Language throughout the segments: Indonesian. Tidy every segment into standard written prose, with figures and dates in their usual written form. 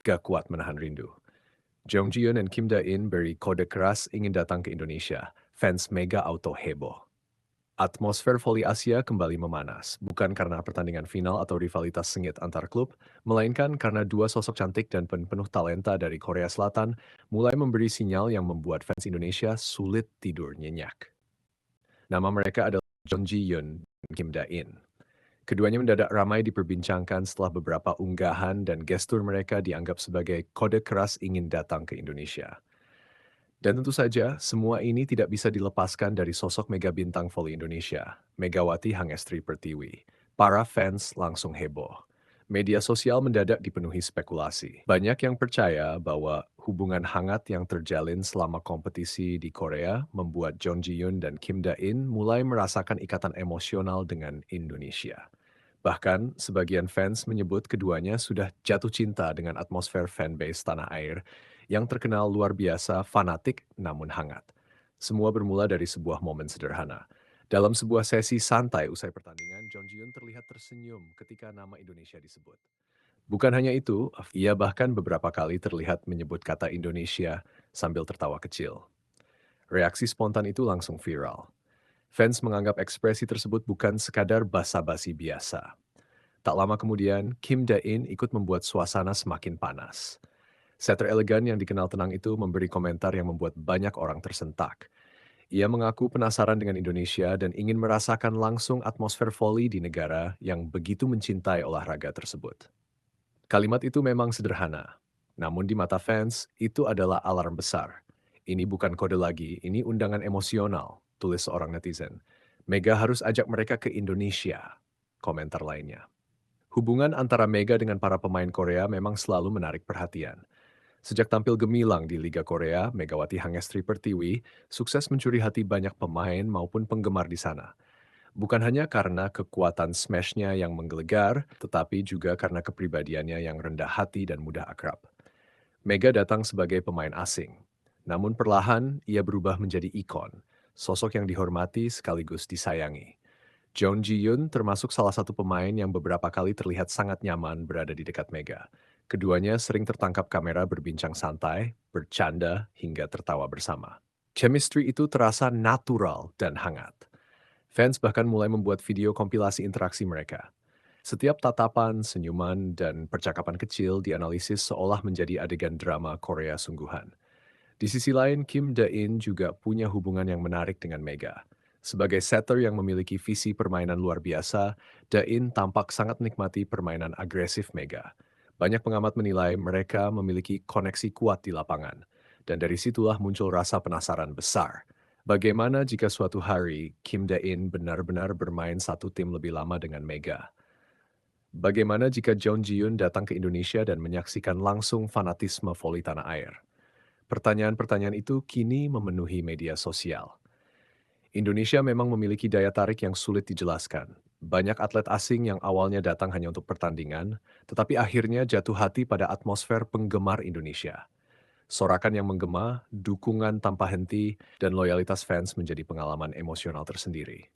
gak kuat menahan rindu. Jong Ji-yoon dan Kim Da-in beri kode keras ingin datang ke Indonesia. Fans Mega Auto heboh. Atmosfer voli Asia kembali memanas, bukan karena pertandingan final atau rivalitas sengit antar klub, melainkan karena dua sosok cantik dan penuh talenta dari Korea Selatan mulai memberi sinyal yang membuat fans Indonesia sulit tidur nyenyak. Nama mereka adalah Jong Ji-yoon dan Kim Da-in. Keduanya mendadak ramai diperbincangkan setelah beberapa unggahan dan gestur mereka dianggap sebagai kode keras ingin datang ke Indonesia. Dan tentu saja, semua ini tidak bisa dilepaskan dari sosok mega bintang voli Indonesia, Megawati Hangestri Pertiwi. Para fans langsung heboh. Media sosial mendadak dipenuhi spekulasi. Banyak yang percaya bahwa hubungan hangat yang terjalin selama kompetisi di Korea membuat Jong Ji-yoon dan Kim Da-in mulai merasakan ikatan emosional dengan Indonesia. Bahkan, sebagian fans menyebut keduanya sudah jatuh cinta dengan atmosfer fanbase tanah air yang terkenal luar biasa, fanatik, namun hangat. Semua bermula dari sebuah momen sederhana. Dalam sebuah sesi santai usai pertandingan, Jong Ji-yoon terlihat tersenyum ketika nama Indonesia disebut. Bukan hanya itu, ia bahkan beberapa kali terlihat menyebut kata Indonesia sambil tertawa kecil. Reaksi spontan itu langsung viral. Fans menganggap ekspresi tersebut bukan sekadar basa-basi biasa. Tak lama kemudian, Kim Da-in ikut membuat suasana semakin panas. Setter elegan yang dikenal tenang itu memberi komentar yang membuat banyak orang tersentak. Ia mengaku penasaran dengan Indonesia dan ingin merasakan langsung atmosfer voli di negara yang begitu mencintai olahraga tersebut. Kalimat itu memang sederhana, namun di mata fans itu adalah alarm besar. Ini bukan kode lagi, ini undangan emosional, tulis seorang netizen. Mega harus ajak mereka ke Indonesia, komentar lainnya. Hubungan antara Mega dengan para pemain Korea memang selalu menarik perhatian. Sejak tampil gemilang di Liga Korea, Megawati Hangestri Pertiwi sukses mencuri hati banyak pemain maupun penggemar di sana. Bukan hanya karena kekuatan smash-nya yang menggelegar, tetapi juga karena kepribadiannya yang rendah hati dan mudah akrab. Mega datang sebagai pemain asing. Namun perlahan ia berubah menjadi ikon, sosok yang dihormati sekaligus disayangi. Jong Ji-yoon termasuk salah satu pemain yang beberapa kali terlihat sangat nyaman berada di dekat Mega. Keduanya sering tertangkap kamera berbincang santai, bercanda, hingga tertawa bersama. Chemistry itu terasa natural dan hangat. Fans bahkan mulai membuat video kompilasi interaksi mereka. Setiap tatapan, senyuman, dan percakapan kecil dianalisis seolah menjadi adegan drama Korea sungguhan. Di sisi lain, Kim Da-in juga punya hubungan yang menarik dengan Mega. Sebagai setter yang memiliki visi permainan luar biasa, Da-in tampak sangat menikmati permainan agresif Mega. Banyak pengamat menilai mereka memiliki koneksi kuat di lapangan, dan dari situlah muncul rasa penasaran besar. Bagaimana jika suatu hari Kim Da-in benar-benar bermain satu tim lebih lama dengan Mega? Bagaimana jika Jong Ji-yoon datang ke Indonesia dan menyaksikan langsung fanatisme voli tanah air? Pertanyaan-pertanyaan itu kini memenuhi media sosial. Indonesia memang memiliki daya tarik yang sulit dijelaskan. Banyak atlet asing yang awalnya datang hanya untuk pertandingan, tetapi akhirnya jatuh hati pada atmosfer penggemar Indonesia. Sorakan yang menggema, dukungan tanpa henti, dan loyalitas fans menjadi pengalaman emosional tersendiri.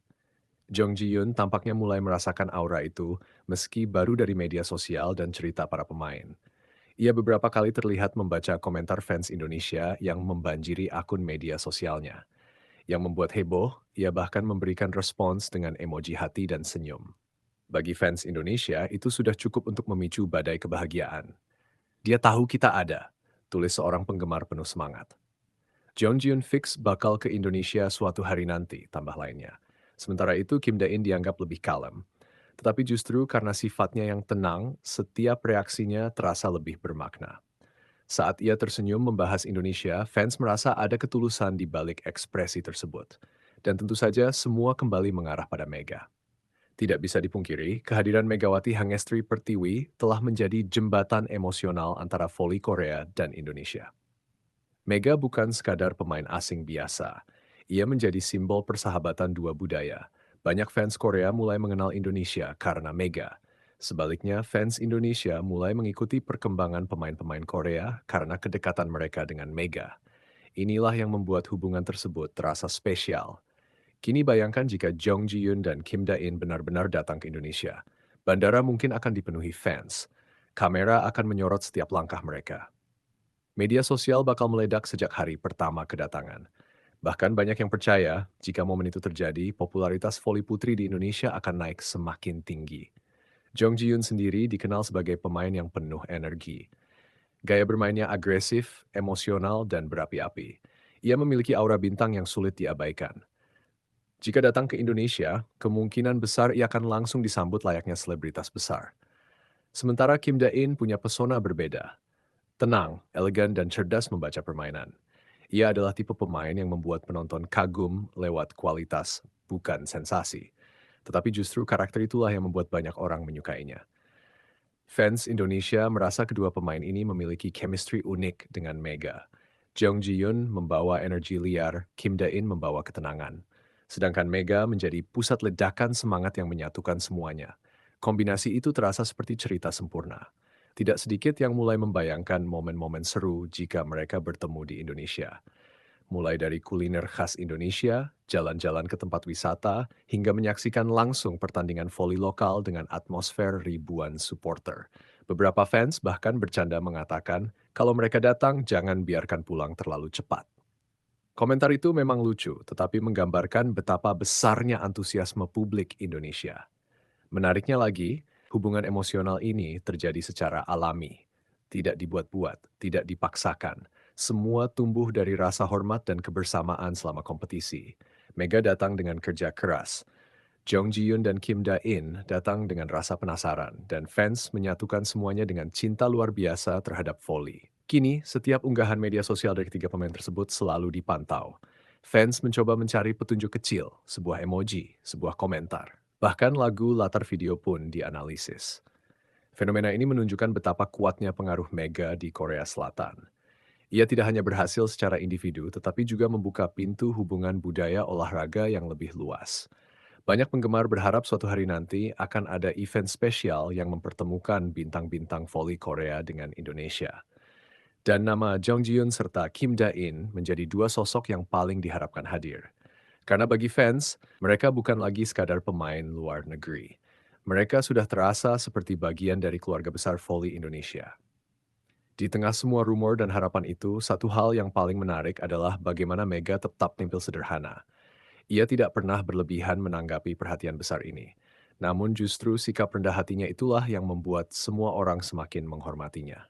Jong Ji-yoon tampaknya mulai merasakan aura itu meski baru dari media sosial dan cerita para pemain. Ia beberapa kali terlihat membaca komentar fans Indonesia yang membanjiri akun media sosialnya. Yang membuat heboh, ia bahkan memberikan respons dengan emoji hati dan senyum. Bagi fans Indonesia, itu sudah cukup untuk memicu badai kebahagiaan. Dia tahu kita ada, tulis seorang penggemar penuh semangat. Jong Ji-yoon fix bakal ke Indonesia suatu hari nanti, tambah lainnya. Sementara itu, Kim Da-in dianggap lebih kalem. Tetapi justru karena sifatnya yang tenang, setiap reaksinya terasa lebih bermakna. Saat ia tersenyum membahas Indonesia, fans merasa ada ketulusan di balik ekspresi tersebut. Dan tentu saja semua kembali mengarah pada Mega. Tidak bisa dipungkiri, kehadiran Megawati Hangestri Pertiwi telah menjadi jembatan emosional antara voli Korea dan Indonesia. Mega bukan sekadar pemain asing biasa. Ia menjadi simbol persahabatan dua budaya. Banyak fans Korea mulai mengenal Indonesia karena Mega. Sebaliknya, fans Indonesia mulai mengikuti perkembangan pemain-pemain Korea karena kedekatan mereka dengan Mega. Inilah yang membuat hubungan tersebut terasa spesial. Kini bayangkan jika Jong Ji-yoon dan Kim Da-in benar-benar datang ke Indonesia. Bandara mungkin akan dipenuhi fans. Kamera akan menyorot setiap langkah mereka. Media sosial bakal meledak sejak hari pertama kedatangan. Bahkan banyak yang percaya, jika momen itu terjadi, popularitas voli putri di Indonesia akan naik semakin tinggi. Jong Ji-yoon sendiri dikenal sebagai pemain yang penuh energi. Gaya bermainnya agresif, emosional, dan berapi-api. Ia memiliki aura bintang yang sulit diabaikan. Jika datang ke Indonesia, kemungkinan besar ia akan langsung disambut layaknya selebritas besar. Sementara Kim Da-in punya pesona berbeda. Tenang, elegan, dan cerdas membaca permainan. Ia adalah tipe pemain yang membuat penonton kagum lewat kualitas, bukan sensasi. Tetapi justru karakter itulah yang membuat banyak orang menyukainya. Fans Indonesia merasa kedua pemain ini memiliki chemistry unik dengan Mega. Jong Ji-yoon membawa energi liar, Kim Da-in membawa ketenangan. Sedangkan Mega menjadi pusat ledakan semangat yang menyatukan semuanya. Kombinasi itu terasa seperti cerita sempurna. Tidak sedikit yang mulai membayangkan momen-momen seru jika mereka bertemu di Indonesia. Mulai dari kuliner khas Indonesia, jalan-jalan ke tempat wisata, hingga menyaksikan langsung pertandingan voli lokal dengan atmosfer ribuan supporter. Beberapa fans bahkan bercanda mengatakan, kalau mereka datang jangan biarkan pulang terlalu cepat. Komentar itu memang lucu, tetapi menggambarkan betapa besarnya antusiasme publik Indonesia. Menariknya lagi, hubungan emosional ini terjadi secara alami. Tidak dibuat-buat, tidak dipaksakan. Semua tumbuh dari rasa hormat dan kebersamaan selama kompetisi. Mega datang dengan kerja keras. Jong Ji-yoon dan Kim Da-in datang dengan rasa penasaran, dan fans menyatukan semuanya dengan cinta luar biasa terhadap voli. Kini, setiap unggahan media sosial dari ketiga pemain tersebut selalu dipantau. Fans mencoba mencari petunjuk kecil, sebuah emoji, sebuah komentar. Bahkan lagu latar video pun dianalisis. Fenomena ini menunjukkan betapa kuatnya pengaruh Mega di Korea Selatan. Ia tidak hanya berhasil secara individu, tetapi juga membuka pintu hubungan budaya olahraga yang lebih luas. Banyak penggemar berharap suatu hari nanti akan ada event spesial yang mempertemukan bintang-bintang voli Korea dengan Indonesia. Dan nama Jong Ji-yoon serta Kim Da-in menjadi dua sosok yang paling diharapkan hadir. Karena bagi fans, mereka bukan lagi sekadar pemain luar negeri. Mereka sudah terasa seperti bagian dari keluarga besar voli Indonesia. Di tengah semua rumor dan harapan itu, satu hal yang paling menarik adalah bagaimana Mega tetap tampil sederhana. Ia tidak pernah berlebihan menanggapi perhatian besar ini. Namun justru sikap rendah hatinya itulah yang membuat semua orang semakin menghormatinya.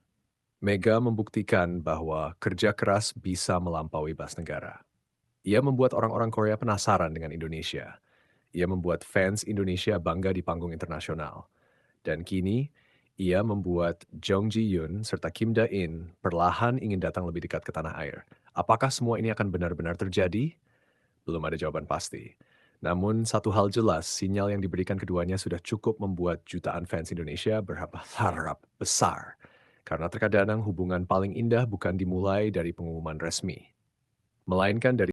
Mega membuktikan bahwa kerja keras bisa melampaui bas negara. Ia membuat orang-orang Korea penasaran dengan Indonesia. Ia membuat fans Indonesia bangga di panggung internasional. Dan kini, ia membuat Jong Ji-yoon serta Kim Da-in perlahan ingin datang lebih dekat ke tanah air. Apakah semua ini akan benar-benar terjadi? Belum ada jawaban pasti. Namun satu hal jelas, sinyal yang diberikan keduanya sudah cukup membuat jutaan fans Indonesia berharap besar. Karena terkadang hubungan paling indah bukan dimulai dari pengumuman resmi, melainkan dari